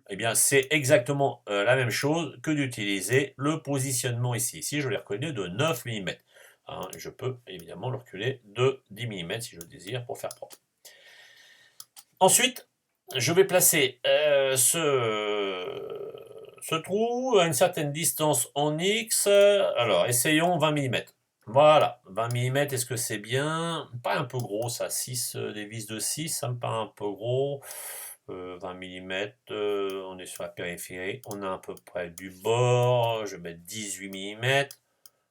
eh bien, c'est exactement la même chose que d'utiliser le positionnement ici. Ici, je l'ai reculé de 9 mm. Je peux évidemment le reculer de 10 mm si je le désire pour faire propre. Ensuite, je vais placer ce trou à une certaine distance en X. Alors, essayons 20 mm. Voilà, 20 mm, est-ce que c'est bien? Pas un peu gros ça, 6, des vis de 6, ça me paraît un peu gros. 20 mm, on est sur la périphérie, on a à peu près du bord, je vais mettre 18 mm.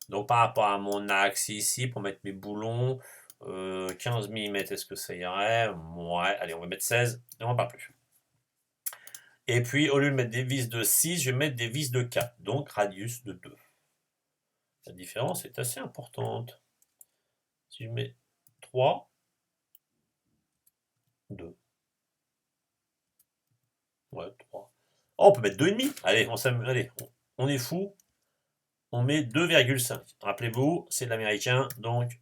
Donc par rapport à mon axe ici, pour mettre mes boulons, 15 mm, est-ce que ça irait? Ouais, allez, on va mettre 16, et on va pas plus. Et puis, au lieu de mettre des vis de 6, je vais mettre des vis de 4, donc radius de 2. La différence est assez importante. Si je mets 3, 2. Ouais, 3. Oh, on peut mettre 2,5. Allez, on est fou. On met 2,5. Rappelez-vous, c'est de l'américain, donc...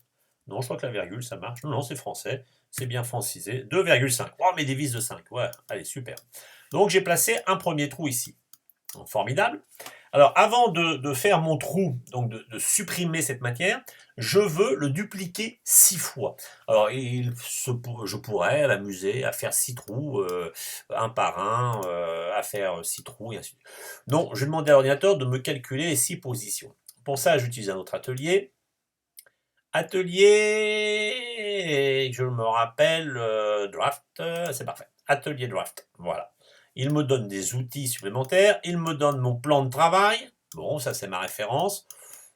Non, je crois que la virgule, ça marche. Non, c'est français. C'est bien francisé. 2,5. Oh, mais des vis de 5. Ouais, allez, super. Donc, j'ai placé un premier trou ici. Formidable. Alors, avant de faire mon trou, donc de supprimer cette matière, je veux le dupliquer 6 fois. Alors, je pourrais m'amuser à faire 6 trous, un par un, à faire 6 trous, et ainsi de suite. Donc, je vais demander à l'ordinateur de me calculer les 6 positions. Pour ça, j'utilise un autre atelier. Atelier, je me rappelle, draft, c'est parfait. Atelier draft, voilà. Il me donne des outils supplémentaires, il me donne mon plan de travail. Bon, ça c'est ma référence.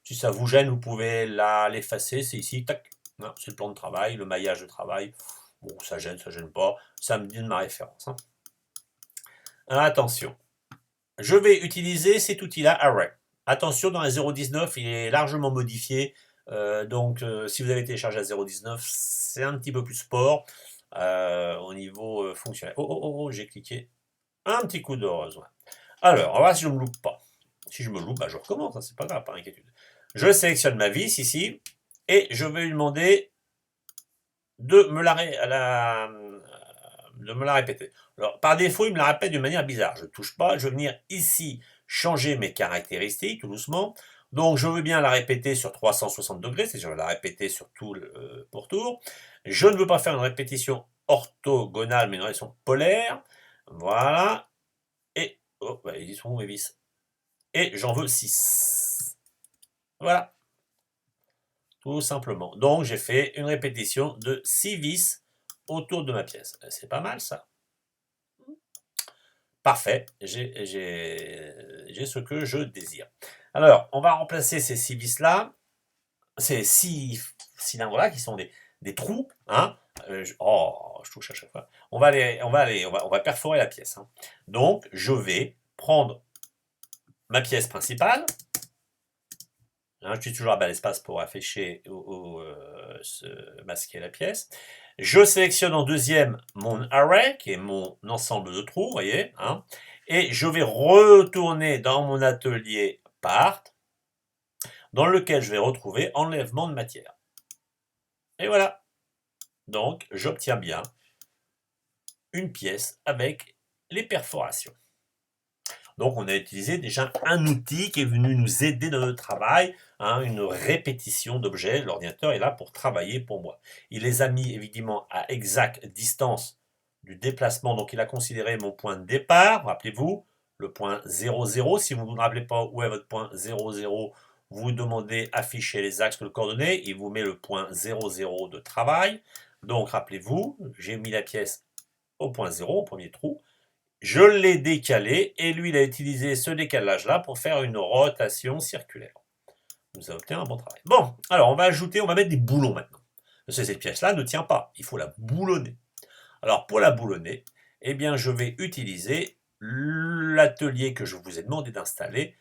Si ça vous gêne, vous pouvez l'effacer, c'est ici, tac. C'est le plan de travail, le maillage de travail. Bon, ça gêne pas. Ça me donne ma référence. Attention, je vais utiliser cet outil-là, Array. Attention, dans la 0.19, il est largement modifié. Donc, si vous avez téléchargé à 0.19, c'est un petit peu plus sport au niveau fonctionnel. Oh, j'ai cliqué. Un petit coup de rose. Ouais. Alors, on va voir si je ne me loupe pas. Si je me loupe, je recommence, c'est pas grave, pas d'inquiétude. Je sélectionne ma vis ici, et je vais lui demander de me la répéter. Alors, par défaut, il me la répète d'une manière bizarre. Je ne touche pas, je vais venir ici changer mes caractéristiques tout doucement. Donc, je veux bien la répéter sur 360 degrés, c'est-à-dire je vais la répéter sur tout le pourtour. Je ne veux pas faire une répétition orthogonale, mais une répétition polaire. Voilà. Et, ils sont où mes vis? Et j'en veux 6. Voilà. Tout simplement. Donc, j'ai fait une répétition de 6 vis autour de ma pièce. C'est pas mal, ça. Parfait, j'ai ce que je désire. Alors, on va remplacer ces 6 vis-là, ces 6 cylindres-là, qui sont des trous. Je touche à chaque fois. On va perforer la pièce. Donc, je vais prendre ma pièce principale. Je suis toujours à bas l'espace pour afficher ou masquer la pièce. Je sélectionne en deuxième mon array, qui est mon ensemble de trous, vous voyez. Et je vais retourner dans mon atelier Part, dans lequel je vais retrouver enlèvement de matière. Et voilà. Donc, j'obtiens bien une pièce avec les perforations. Donc, on a utilisé déjà un outil qui est venu nous aider dans notre travail, une répétition d'objets. L'ordinateur est là pour travailler pour moi. Il les a mis évidemment à exacte distance du déplacement. Donc, il a considéré mon point de départ. Rappelez-vous, le point 0, 0. Si vous ne vous rappelez pas où est votre point 0, 0, vous demandez afficher les axes de coordonnées. Il vous met le point 0, 0 de travail. Donc, rappelez-vous, j'ai mis la pièce au point 0, au premier trou. Je l'ai décalé et lui, il a utilisé ce décalage-là pour faire une rotation circulaire. Vous avez obtenu un bon travail. Bon, alors on va mettre des boulons maintenant. Parce que cette pièce-là ne tient pas, il faut la boulonner. Alors pour la boulonner, eh bien je vais utiliser l'atelier que je vous ai demandé d'installer,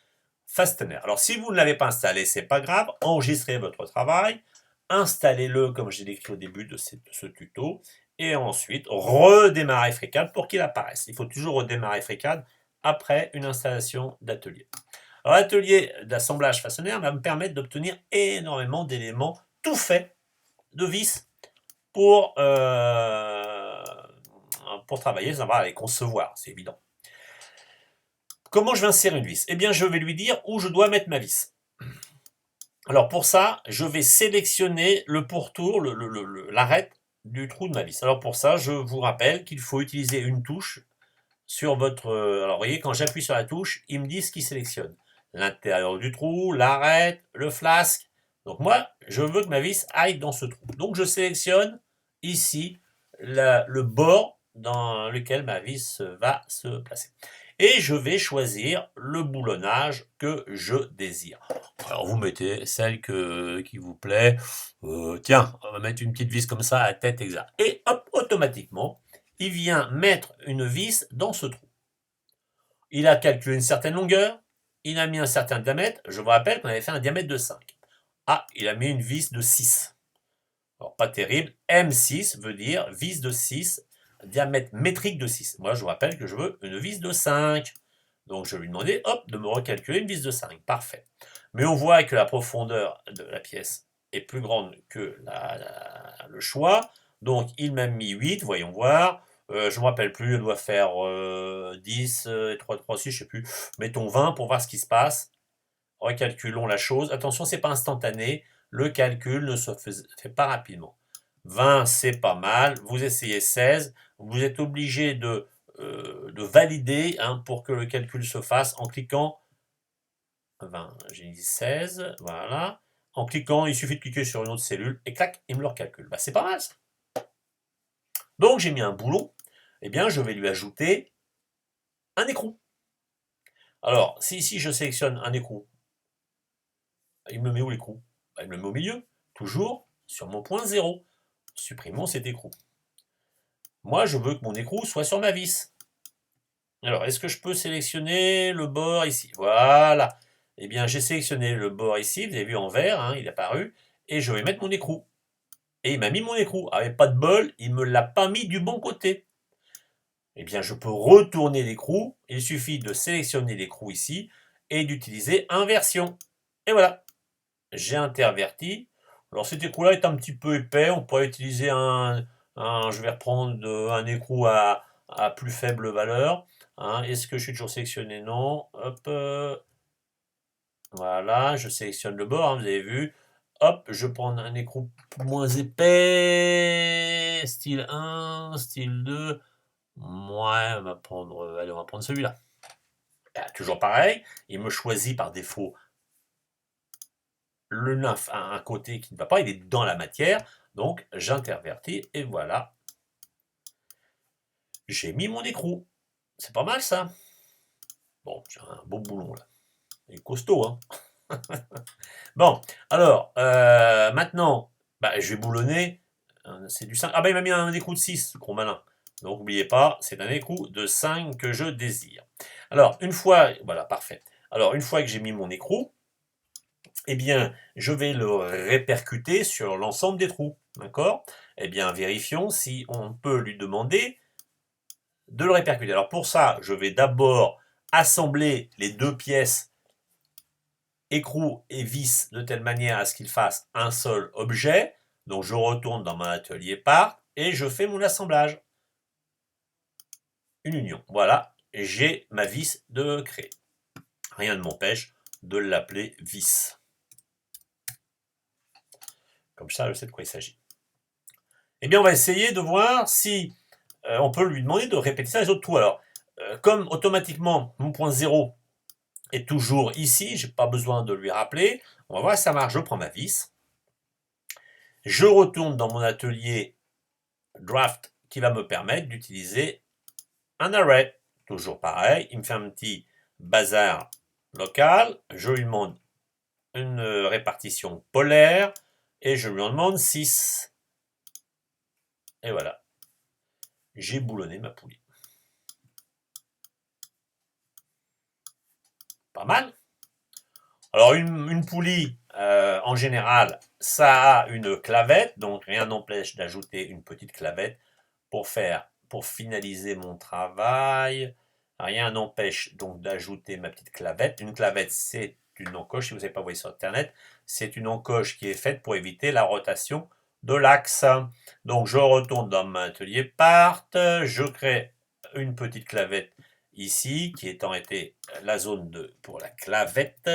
Fastener. Alors si vous ne l'avez pas installé, c'est pas grave, enregistrez votre travail, installez-le comme j'ai décrit au début de ce tuto, et ensuite redémarrez FreeCAD pour qu'il apparaisse. Il faut toujours redémarrer FreeCAD après une installation d'atelier. Alors l'atelier d'assemblage Fastener va me permettre d'obtenir énormément d'éléments tout faits de vis pour travailler, ça va les concevoir, c'est évident. comment je vais insérer une vis? Eh bien, je vais lui dire où je dois mettre ma vis. Alors pour ça, je vais sélectionner le pourtour, l'arête du trou de ma vis. Alors pour ça, je vous rappelle qu'il faut utiliser une touche sur votre... alors vous voyez, quand j'appuie sur la touche, il me dit ce qu'il sélectionne. L'intérieur du trou, l'arête, le flasque. Donc moi, je veux que ma vis aille dans ce trou. Donc je sélectionne ici le bord dans lequel ma vis va se placer. Et je vais choisir le boulonnage que je désire. Alors vous mettez celle qui vous plaît. Tiens, on va mettre une petite vis comme ça à tête exacte. Et hop, automatiquement, il vient mettre une vis dans ce trou. Il a calculé une certaine longueur, il a mis un certain diamètre. Je vous rappelle qu'on avait fait un diamètre de 5. Ah, il a mis une vis de 6. Alors, pas terrible. M6 veut dire vis de 6, diamètre métrique de 6. Moi, je vous rappelle que je veux une vis de 5. Donc, je vais lui demander, hop, de me recalculer une vis de 5. Parfait. Mais on voit que la profondeur de la pièce est plus grande que le choix. Donc, il m'a mis 8, voyons voir. Je ne me rappelle plus, elle doit faire 10, 3, 3, 6, je ne sais plus. Mettons 20 pour voir ce qui se passe. Recalculons la chose. Attention, ce n'est pas instantané. Le calcul ne se fait pas rapidement. 20, c'est pas mal. Vous essayez 16. Vous êtes obligé de valider pour que le calcul se fasse en cliquant 20, j'ai dit 16, voilà. En cliquant, il suffit de cliquer sur une autre cellule et clac, il me le recalcule. Bah, c'est pas mal ça. Donc j'ai mis un boulon, eh bien je vais lui ajouter un écrou. Alors, si ici je sélectionne un écrou, il me met où l'écrou? Bah, il me le met au milieu, toujours sur mon point 0. Supprimons cet écrou. Moi, je veux que mon écrou soit sur ma vis. Alors, est-ce que je peux sélectionner le bord ici? Voilà. Eh bien, j'ai sélectionné le bord ici, vous avez vu en vert, hein, il est apparu, et je vais mettre mon écrou. Et il m'a mis mon écrou. Avec pas de bol, il ne me l'a pas mis du bon côté. Eh bien, je peux retourner l'écrou. Il suffit de sélectionner l'écrou ici et d'utiliser inversion. Et voilà, j'ai interverti. Alors cet écrou-là est un petit peu épais. On pourrait utiliser je vais reprendre un écrou à plus faible valeur. Hein. Est-ce que je suis toujours sélectionné? Non. Hop. Voilà, je sélectionne le bord, hein, vous avez vu. Hop, je prends un écrou moins épais, style 1, style 2. Ouais, on va prendre, allez, on va prendre celui-là. Toujours pareil, il me choisit par défaut le nymphe à un côté qui ne va pas, il est dans la matière, donc j'intervertis et voilà. J'ai mis mon écrou. C'est pas mal ça. Bon, j'ai un beau boulon là. Il est costaud, hein. Bon, alors, maintenant, bah, je vais boulonner. C'est du 5. Ah bah il m'a mis un écrou de 6, gros malin. Donc n'oubliez pas, c'est un écrou de 5 que je désire. Alors, une fois, voilà, parfait. Alors, une fois que j'ai mis mon écrou, eh bien, je vais le répercuter sur l'ensemble des trous. D'accord? Eh bien, vérifions si on peut lui demander de le répercuter. Alors pour ça, je vais d'abord assembler les deux pièces écrou et vis de telle manière à ce qu'ils fassent un seul objet. Donc je retourne dans mon atelier part et je fais mon assemblage. Une union. Voilà, j'ai ma vis de créer. Rien ne m'empêche de l'appeler vis. Comme ça, je sais de quoi il s'agit. Eh bien, on va essayer de voir si on peut lui demander de répéter ça les autres trous. Alors, comme automatiquement mon point 0 est toujours ici, je n'ai pas besoin de lui rappeler, on va voir si ça marche. Je prends ma vis, je retourne dans mon atelier draft qui va me permettre d'utiliser un array. Toujours pareil, il me fait un petit bazar local, je lui demande une répartition polaire et je lui en demande 6. Et voilà, j'ai boulonné ma poulie. Pas mal. Alors une poulie, en général, ça a une clavette, donc rien n'empêche d'ajouter une petite clavette pour finaliser mon travail. Rien n'empêche donc d'ajouter ma petite clavette. Une clavette, c'est une encoche, si vous n'avez pas vu sur internet, c'est une encoche qui est faite pour éviter la rotation de l'axe. Donc je retourne dans mon atelier part, je crée une petite clavette ici, qui étant été la zone pour la clavette.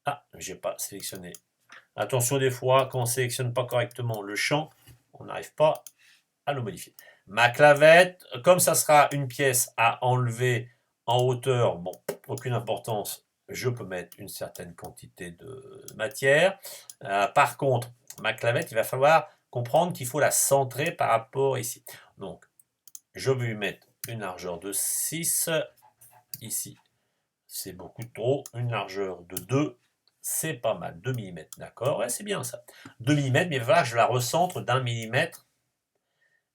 Ah, j'ai pas sélectionné. Attention des fois, quand on ne sélectionne pas correctement le champ, on n'arrive pas à le modifier. Ma clavette, comme ça sera une pièce à enlever en hauteur, bon, aucune importance, je peux mettre une certaine quantité de matière. Par contre, ma clavette, il va falloir comprendre qu'il faut la centrer par rapport ici. Donc, je vais lui mettre une largeur de 6 ici. C'est beaucoup trop. Une largeur de 2, c'est pas mal. 2 mm, d'accord? Ouais, c'est bien ça. 2 mm, mais il va falloir que je la recentre d'1 mm.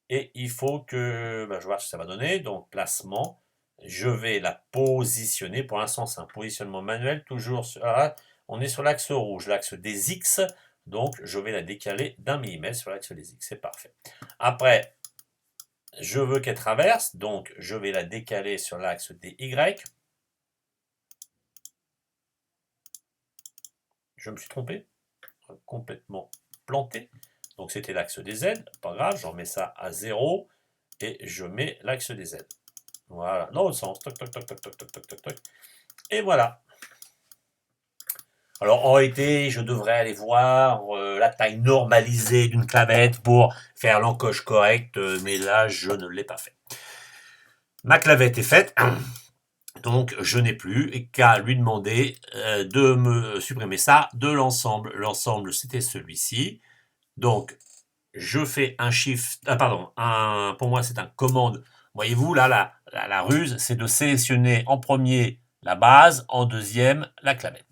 Et il faut que, je vois ce que ça va donner. Donc, placement. Je vais la positionner. Pour l'instant, c'est un positionnement manuel. Toujours sur, on est sur l'axe rouge, l'axe des X. Donc, je vais la décaler d'1 mm sur l'axe des X. C'est parfait. Après, je veux qu'elle traverse. Donc, je vais la décaler sur l'axe des Y. Je me suis trompé. Complètement planté. Donc, c'était l'axe des Z. Pas grave, j'en mets ça à 0. Et je mets l'axe des Z. Voilà, dans l'autre sens. Toc, toc, toc, toc, toc, toc, toc, toc, toc. Et voilà. Alors, en réalité, je devrais aller voir la taille normalisée d'une clavette pour faire l'encoche correcte, mais là, je ne l'ai pas fait. Ma clavette est faite, donc je n'ai plus qu'à lui demander de me supprimer ça de l'ensemble. L'ensemble, c'était celui-ci. Donc, je fais un shift, pour moi, c'est un commande. Voyez-vous, là, la ruse, c'est de sélectionner en premier la base, en deuxième, la clavette.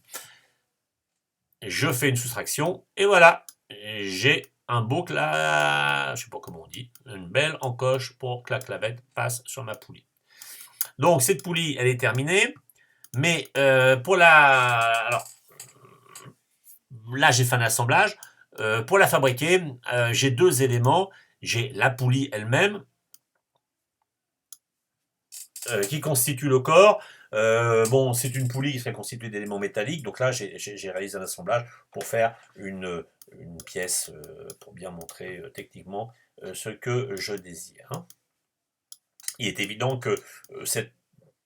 Je fais une soustraction, et voilà, j'ai un beau je sais pas comment on dit, une belle encoche pour que la clavette passe sur ma poulie. Donc, cette poulie, elle est terminée, mais pour alors, là, j'ai fait un assemblage. Pour la fabriquer, j'ai deux éléments. J'ai la poulie elle-même, qui constitue le corps. Bon, c'est une poulie qui serait constituée d'éléments métalliques. Donc là, j'ai réalisé un assemblage pour faire une pièce, pour bien montrer techniquement ce que je désire. Hein. Il est évident que cette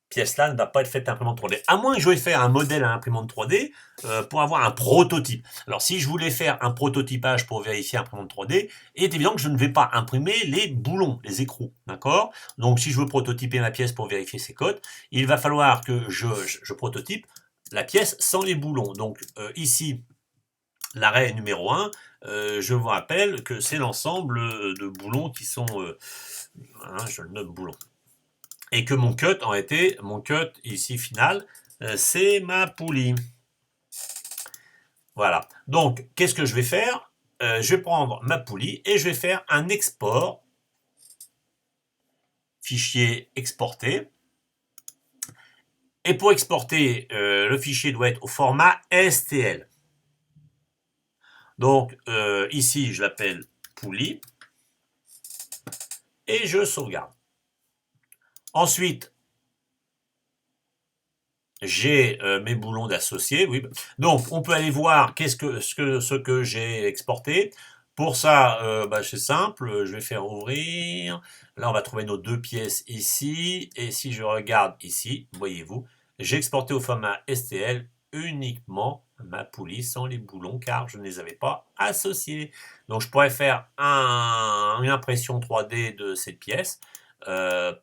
pièce-là ne va pas être faite à imprimante 3D. À moins que je veuille faire un modèle à imprimante 3D pour avoir un prototype. Alors, si je voulais faire un prototypage pour vérifier imprimante 3D, il est évident que je ne vais pas imprimer les boulons, les écrous, d'accord? Donc, si je veux prototyper ma pièce pour vérifier ses codes, il va falloir que je prototype la pièce sans les boulons. Donc, ici, l'arrêt numéro 1, je vous rappelle que c'est l'ensemble de boulons qui sont... je le note boulon. Et que mon cut, en réalité, mon cut ici final, c'est ma poulie. Voilà. Donc, qu'est-ce que je vais faire? Je vais prendre ma poulie et je vais faire un export. Fichier exporté. Et pour exporter, le fichier doit être au format STL. Donc, ici, je l'appelle poulie. Et je sauvegarde. Ensuite, j'ai mes boulons d'associés. Oui. Donc, on peut aller voir ce que j'ai exporté. Pour ça, c'est simple. Je vais faire ouvrir. Là, on va trouver nos deux pièces ici. Et si je regarde ici, voyez-vous, j'ai exporté au format STL uniquement ma poulie sans les boulons car je ne les avais pas associés. Donc, je pourrais faire une impression 3D de cette pièce.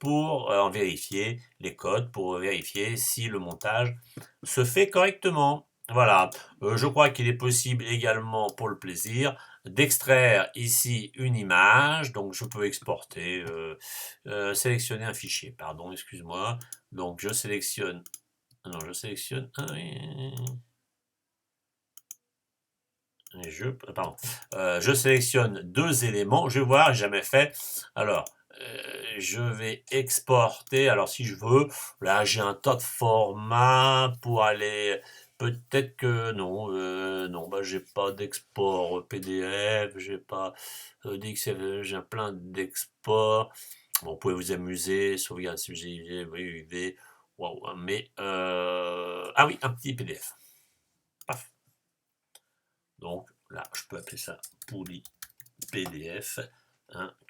Pour en vérifier les codes, pour vérifier si le montage se fait correctement. Voilà, je crois qu'il est possible également pour le plaisir d'extraire ici une image, donc je peux exporter, sélectionner un fichier, pardon, excuse-moi, donc je sélectionne, je sélectionne deux éléments, je vais voir, j'ai jamais fait, alors, je vais exporter, alors si je veux, là j'ai un tas de formats pour aller, peut-être que non, non, j'ai pas d'export PDF, j'ai pas d'XML, j'ai plein d'exports, bon, vous pouvez vous amuser, sauvegarde si j'ai wow, mais, ah oui, un petit PDF, paf, donc là je peux appeler ça poulie PDF, hein,